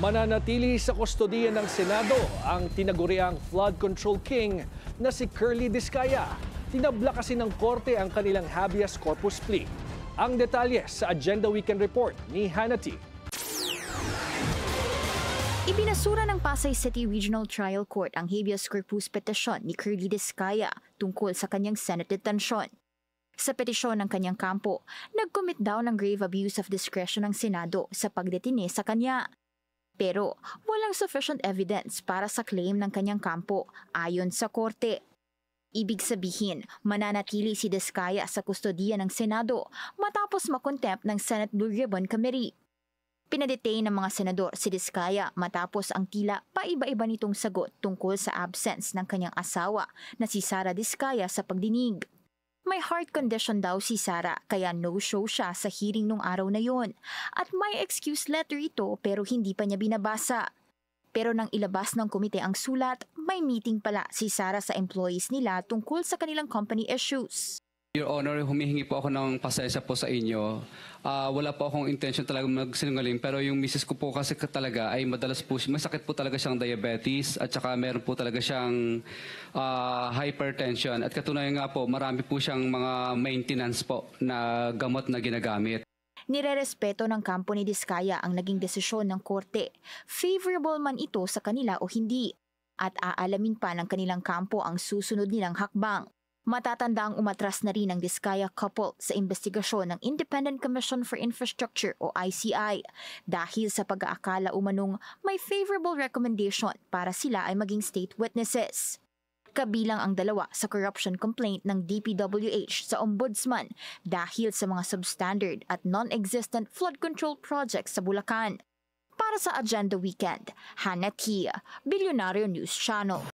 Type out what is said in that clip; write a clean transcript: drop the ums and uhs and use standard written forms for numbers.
Mananatili sa kustodiya ng Senado ang tinaguriang flood control king na si Curly Discaya. Tinabla kasi ng korte ang kanilang habeas corpus plea. Ang detalye sa Agenda Weekend Report ni Hannity. Ibinasura ng Pasay City Regional Trial Court ang habeas corpus petisyon ni Curly Discaya tungkol sa kanyang Senate detention. Sa petisyon ng kanyang kampo, nag-commit daw ng grave abuse of discretion ng Senado sa pagdetine sa kanya. Pero walang sufficient evidence para sa claim ng kanyang kampo ayon sa korte. Ibig sabihin, mananatili si Discaya sa kustodiya ng Senado matapos makontempt ng Senate Blue Ribbon Committee. Pinadetain ng mga senador si Discaya matapos ang tila paiba-iba nitong sagot tungkol sa absence ng kanyang asawa na si Sara Discaya sa pagdinig. May heart condition daw si Sara kaya no-show siya sa hearing nung araw na yon at may excuse letter ito pero hindi pa niya binabasa. Pero nang ilabas ng komite ang sulat, may meeting pala si Sara sa employees nila tungkol sa kanilang company issues. Your Honor, humihingi po ako ng pasensya po sa inyo. Wala po akong intention talaga magsinungaling pero yung misis ko po kasi talaga ay madalas po, may sakit po talaga siyang diabetes at saka meron po talaga siyang hypertension. At katunayan nga po, marami po siyang mga maintenance po na gamot na ginagamit. Nirerespeto ng kampo ni Discaya ang naging desisyon ng korte. Favorable man ito sa kanila o hindi. At aalamin pa ng kanilang kampo ang susunod nilang hakbang. Matatanda ang umatras na rin ng Discaya couple sa investigasyon ng Independent Commission for Infrastructure o ICI dahil sa pag-aakala umanong may favorable recommendation para sila ay maging state witnesses. Kabilang ang dalawa sa corruption complaint ng DPWH sa Ombudsman dahil sa mga substandard at non-existent flood control projects sa Bulacan. Para sa Agenda Weekend, Hannah Tia, Bilyonaryo News Channel.